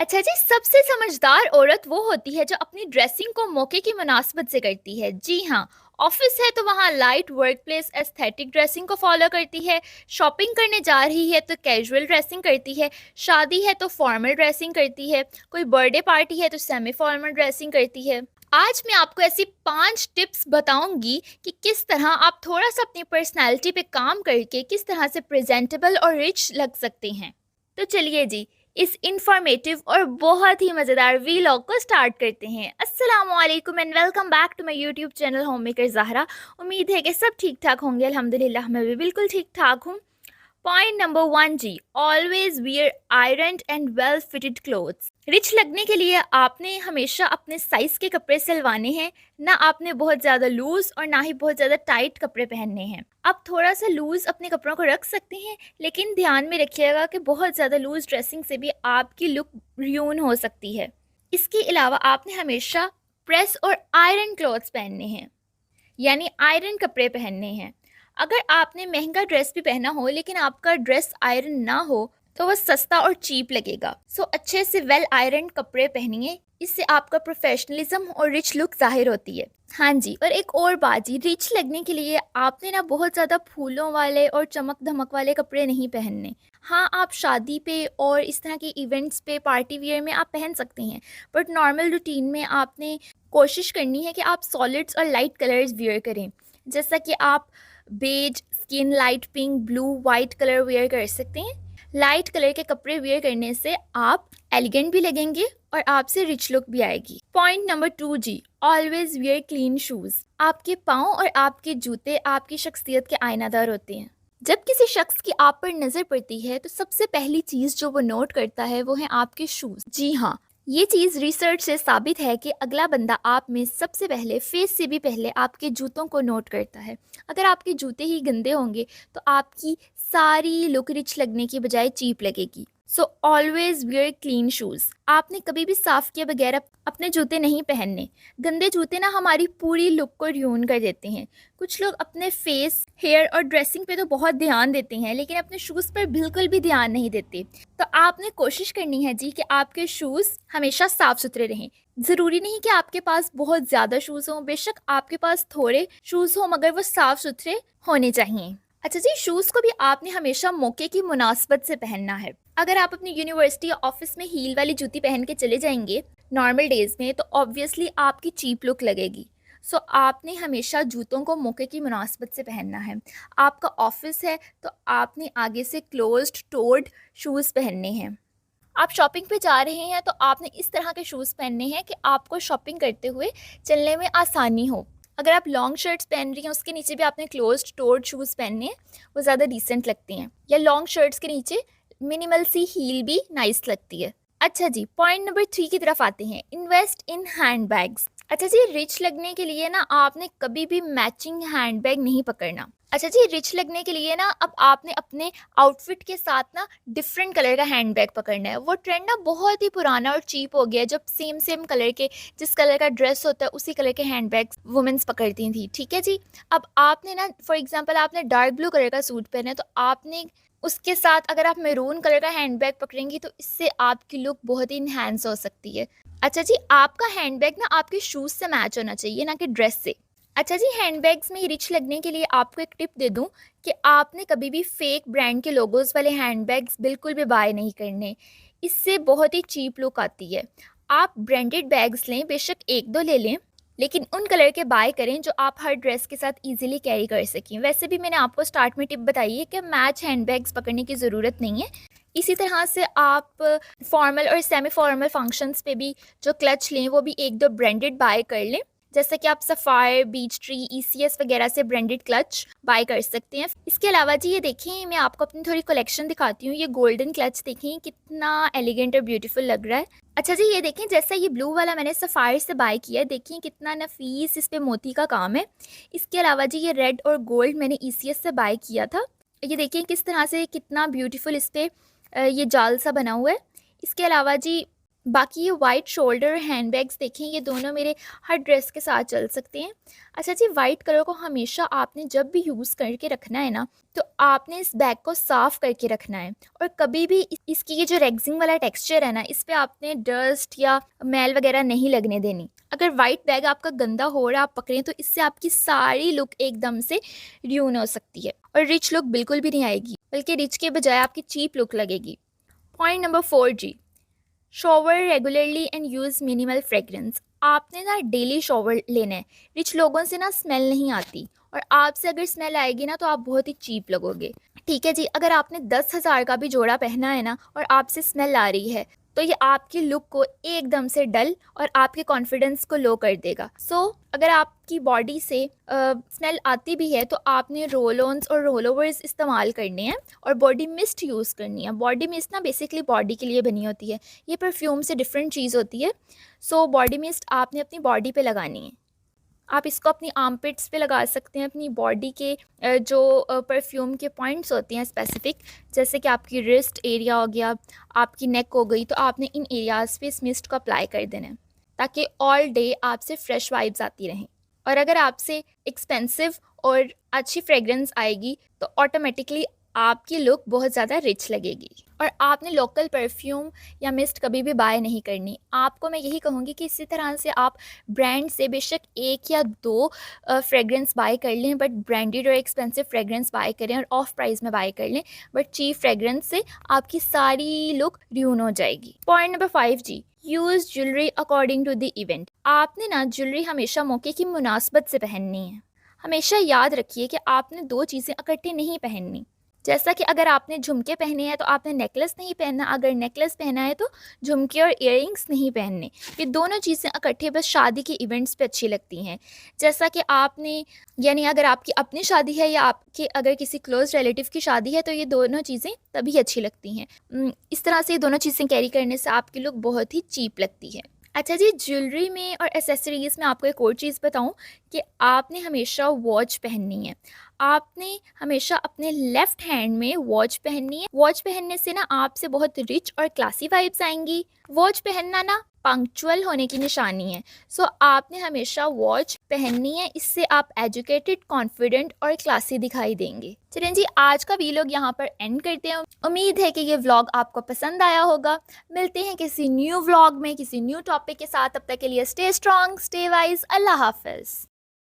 अच्छा जी, सबसे समझदार औरत वो होती है जो अपनी ड्रेसिंग को मौके की मुनासिबत से करती है। जी हाँ, ऑफिस है तो वहाँ light work place aesthetic dressing को फॉलो करती है, शॉपिंग करने जा रही है तो कैजुअल ड्रेसिंग करती है, शादी है तो फॉर्मल ड्रेसिंग करती है, कोई बर्थडे पार्टी है तो सेमी फॉर्मल ड्रेसिंग करती है। आज मैं आपको ऐसी 5 टिप्स बताऊंगी कि किस तरह आप थोड़ा सा अपनी पर्सनैलिटी पे काम करके किस तरह से प्रेजेंटेबल और रिच लग सकते हैं। तो चलिए जी, इस इंफॉर्मेटिव और बहुत ही मज़ेदार वीलॉग को स्टार्ट करते हैं। अस्सलाम वालेकुम and welcome back to my YouTube channel home maker Zahra. उम्मीद है कि सब ठीक ठाक होंगे। अल्हम्दुलिल्लाह मैं भी बिल्कुल ठीक ठाक हूँ। पॉइंट नंबर 1 जी, always wear ironed and well fitted clothes. Rich लगने के लिए आपने हमेशा अपने साइज के कपड़े सिलवाने हैं, ना आपने बहुत ज़्यादा लूज और ना ही बहुत ज़्यादा टाइट कपड़े पहनने हैं। आप थोड़ा सा लूज अपने कपड़ों को रख सकते हैं, लेकिन ध्यान में रखिएगा कि बहुत ज़्यादा लूज ड्रेसिंग से भी आपकी लुक र्यून हो सकती है। इसके अलावा आपने हमेशा प्रेस और आयरन क्लॉथ्स पहनने हैं, यानी आयरन कपड़े पहनने हैं। अगर आपने महंगा ड्रेस भी पहना हो लेकिन आपका ड्रेस आयरन ना हो तो वह सस्ता और चीप लगेगा। सो अच्छे से वेल आयरन कपड़े पहनिए, इससे आपका प्रोफेशनलिज्म और रिच लुक जाहिर होती है। हाँ जी, और एक और बात जी, रिच लगने के लिए आपने ना बहुत ज़्यादा फूलों वाले और चमक धमक वाले कपड़े नहीं पहनने। हाँ, आप शादी पे और इस तरह के इवेंट्स पे पार्टी वियर में आप पहन सकते हैं, बट नॉर्मल रूटीन में आपने कोशिश करनी है कि आप सॉलिड्स और लाइट कलर्स वियर करें। जैसा कि आप beige, skin light pink, blue, white colour wear कर सकते हैं। लाइट कलर के कपड़े वेयर करने से आप एलिगेंट भी लगेंगे और आपसे रिच लुक भी आएगी। पॉइंट नंबर 2 जी, ऑलवेज वेयर क्लीन शूज। आपके पाँव और आपके जूते आपकी शख्सियत के आईनादार होते हैं। जब किसी शख्स की आप पर नज़र पड़ती है तो सबसे पहली चीज़ जो वो नोट करता है वो है आपके शूज़। जी हाँ, ये चीज़ रिसर्च से साबित है कि अगला बंदा आप में सबसे पहले, फेस से भी पहले आपके जूतों को नोट करता है। अगर आपके जूते ही गंदे होंगे तो आपकी सारी लुक रिच लगने की बजाय चीप लगेगी। So always wear clean shoes. आपने कभी भी साफ़ किए बगैर अपने जूते नहीं पहनने। गंदे जूते ना हमारी पूरी लुक को र्यून कर देते हैं। कुछ लोग अपने फेस, हेयर और ड्रेसिंग पे तो बहुत ध्यान देते हैं, लेकिन अपने शूज़ पर बिल्कुल भी ध्यान नहीं देते। तो आपने कोशिश करनी है जी कि आपके शूज़ हमेशा साफ़ सुथरे रहें। ज़रूरी नहीं कि आपके पास बहुत ज़्यादा शूज़ हों, बेशक आपके पास थोड़े शूज़ हों, मगर वो साफ़ सुथरे होने चाहिए। अच्छा जी, शूज़ को भी आपने हमेशा मौके की मुनासबत से पहनना है। अगर आप अपनी यूनिवर्सिटी या ऑफिस में हील वाली जूती पहन के चले जाएंगे नॉर्मल डेज़ में, तो ऑब्वियसली आपकी चीप लुक लगेगी। सो आपने हमेशा जूतों को मौके की मुनासबत से पहनना है। आपका ऑफिस है तो आपने आगे से क्लोज्ड टोड शूज़ पहनने हैं। आप शॉपिंग पे जा रहे हैं तो आपने इस तरह के शूज़ पहनने हैं कि आपको शॉपिंग करते हुए चलने में आसानी हो। अगर आप लॉन्ग शर्ट्स पहन रही हैं उसके नीचे भी आपने क्लोज्ड टोड शूज़ पहनने हैं, वो ज़्यादा डिसेंट लगती हैं। या लॉन्ग शर्ट्स के नीचे मिनिमल सी हील भी नाइस लगती है। अच्छा जी, पॉइंट नंबर 3 की तरफ आते हैं, इन्वेस्ट इन हैंड बैग्स। अच्छा जी, रिच लगने के लिए ना आपने कभी भी मैचिंग हैंड बैग नहीं पकड़ना। अच्छा जी, रिच लगने के लिए ना अब आपने अपने आउटफिट के साथ ना डिफरेंट कलर का हैंड बैग पकड़ना है। वो ट्रेंड ना बहुत ही पुराना और चीप हो गया है, जब सेम सेम कलर के, जिस कलर का ड्रेस होता है उसी कलर के हैंड बैग्स वुमेन्स पकड़ती थी। ठीक है जी, अब आपने ना फॉर एग्जांपल आपने डार्क ब्लू कलर का सूट पहना है तो आपने उसके साथ अगर आप मैरून कलर का हैंड बैग पकड़ेंगी तो इससे आपकी लुक बहुत ही इन्हेंस हो सकती है। अच्छा जी, आपका हैंड बैग ना आपके शूज़ से मैच होना चाहिए, ना कि ड्रेस से। अच्छा जी, हैंडबैग्स में रिच लगने के लिए आपको एक टिप दे दूं कि आपने कभी भी फेक ब्रांड के लोगोस वाले हैंडबैग्स बिल्कुल भी बाय नहीं करने। इससे बहुत ही चीप लुक आती है। आप ब्रांडेड बैग्स लें, बेशक एक दो ले लें, लेकिन उन कलर के बाय करें जो आप हर ड्रेस के साथ इजीली कैरी कर सकें। वैसे भी मैंने आपको स्टार्ट में टिप बताई है कि मैच हैंडबैग्स पकड़ने की ज़रूरत नहीं है। इसी तरह से आप फॉर्मल और सेमी फॉर्मल फंक्शंस पे भी जो क्लच लें वो भी एक दो ब्रांडेड बाय कर लें। जैसे कि आप सफ़ायर, बीच ट्री, ईसीएस वगैरह से ब्रांडेड क्लच बाय कर सकते हैं। इसके अलावा जी ये देखिए, मैं आपको अपनी थोड़ी कलेक्शन दिखाती हूँ। ये गोल्डन क्लच देखिए कितना एलिगेंट और ब्यूटीफुल लग रहा है। अच्छा जी, ये देखें, जैसा ये ब्लू वाला मैंने सफ़ायर से बाय किया है, देखिए कितना नफीस इस पे मोती का काम है। इसके अलावा जी ये रेड और गोल्ड मैंने ईसीएस से बाय किया था। ये देखिए किस तरह से कितना ब्यूटीफुल इस पे ये जाल सा बना हुआ है। इसके अलावा जी बाकी ये वाइट शोल्डर हैंडबैग्स देखें, ये दोनों मेरे हर ड्रेस के साथ चल सकते हैं। अच्छा जी, वाइट कलर को हमेशा आपने जब भी यूज़ करके रखना है ना, तो आपने इस बैग को साफ़ करके रखना है, और कभी भी इसकी ये जो रेक्सिन वाला टेक्सचर है ना, इस पे आपने डस्ट या मैल वगैरह नहीं लगने देनी। अगर वाइट बैग आपका गंदा हो रहा है, आप पकड़ें, तो इससे आपकी सारी लुक एकदम से र्यून हो सकती है, और रिच लुक बिल्कुल भी नहीं आएगी, बल्कि रिच के बजाय आपकी चीप लुक लगेगी। पॉइंट नंबर 4 जी, shower regularly and use minimal fragrance. आपने ना डेली शॉवर लेना है। रिच लोगों से ना स्मेल नहीं आती, और आपसे अगर स्मेल आएगी ना, तो आप बहुत ही चीप लगोगे। ठीक है जी, अगर आपने 10,000 का भी जोड़ा पहना है ना, और आपसे स्मेल आ रही है, तो ये आपकी लुक को एकदम से डल और आपके कॉन्फिडेंस को लो कर देगा। अगर आपकी बॉडी से स्मेल आती भी है, तो आपने रोल ऑन्स और रोल ओवर्स इस्तेमाल करने हैं, और बॉडी मिस्ट यूज़ करनी है। बॉडी मिस्ट ना बेसिकली बॉडी के लिए बनी होती है, ये परफ्यूम से डिफरेंट चीज़ होती है। बॉडी मिस्ट आपने अपनी बॉडी पे लगानी है। आप इसको अपनी आर्मपिट्स पे लगा सकते हैं, अपनी बॉडी के जो परफ्यूम के पॉइंट्स होते हैं स्पेसिफिक, जैसे कि आपकी रिस्ट एरिया हो गया, आपकी नेक हो गई, तो आपने इन एरियाज़ पे इस मिस्ट को अप्लाई कर देना है, ताकि ऑल डे आपसे फ्रेश वाइब्स आती रहें। और अगर आपसे एक्सपेंसिव और अच्छी फ्रेगरेंस आएगी, तो ऑटोमेटिकली आपकी लुक बहुत ज़्यादा रिच लगेगी। और आपने लोकल परफ्यूम या मिस्ट कभी भी बाय नहीं करनी। आपको मैं यही कहूँगी कि इसी तरह से आप ब्रांड से बेशक 1 या 2 फ्रेगरेंस बाय कर लें, बट ब्रांडेड और एक्सपेंसिव फ्रेगरेंस बाय करें, और ऑफ प्राइस में बाय कर लें, बट चीप फ्रेगरेंस से आपकी सारी लुक र्यून हो जाएगी। पॉइंट नंबर 5 जी, use jewellery according to the event. आपने ना ज्वेलरी हमेशा मौके की मुनासबत से पहननी है। हमेशा याद रखिए कि आपने 2 चीज़ें इकट्ठे नहीं पहननी। जैसा कि अगर आपने झुमके पहने हैं, तो आपने नेकलेस नहीं पहनना, अगर नेकलेस पहना है तो झुमके और इयररिंग्स नहीं पहनने। ये दोनों चीज़ें इकट्ठे बस शादी के इवेंट्स पे अच्छी लगती हैं। जैसा कि आपने, यानी अगर आपकी अपनी शादी है या आपके अगर किसी क्लोज रिलेटिव की शादी है, तो ये दोनों चीज़ें तभी अच्छी लगती हैं। इस तरह से ये दोनों चीज़ें कैरी करने से आपकी लुक बहुत ही चीप लगती है। अच्छा जी, ज्वेलरी में और एसेसरीज़ में आपको एक और चीज़ बताऊँ, कि आपने हमेशा वॉच पहननी है। आपने हमेशा अपने लेफ़्ट हैंड में वॉच पहननी है। वॉच पहनने से ना आपसे बहुत रिच और क्लासी वाइब्स आएँगी। वॉच पहनना ना पंक्चुअल होने की निशानी है। आपने हमेशा वॉच पहननी है, इससे आप एजुकेटेड, कॉन्फिडेंट और क्लासी दिखाई देंगे। चलें जी, आज का वीलॉग यहाँ पर एंड करते हैं। उम्मीद है कि ये व्लॉग आपको पसंद आया होगा। मिलते हैं किसी न्यू व्लॉग में, किसी न्यू टॉपिक के साथ। तब तक के लिए स्टे स्ट्रॉन्ग, स्टे वाइज। अल्लाह हाफ़िज़।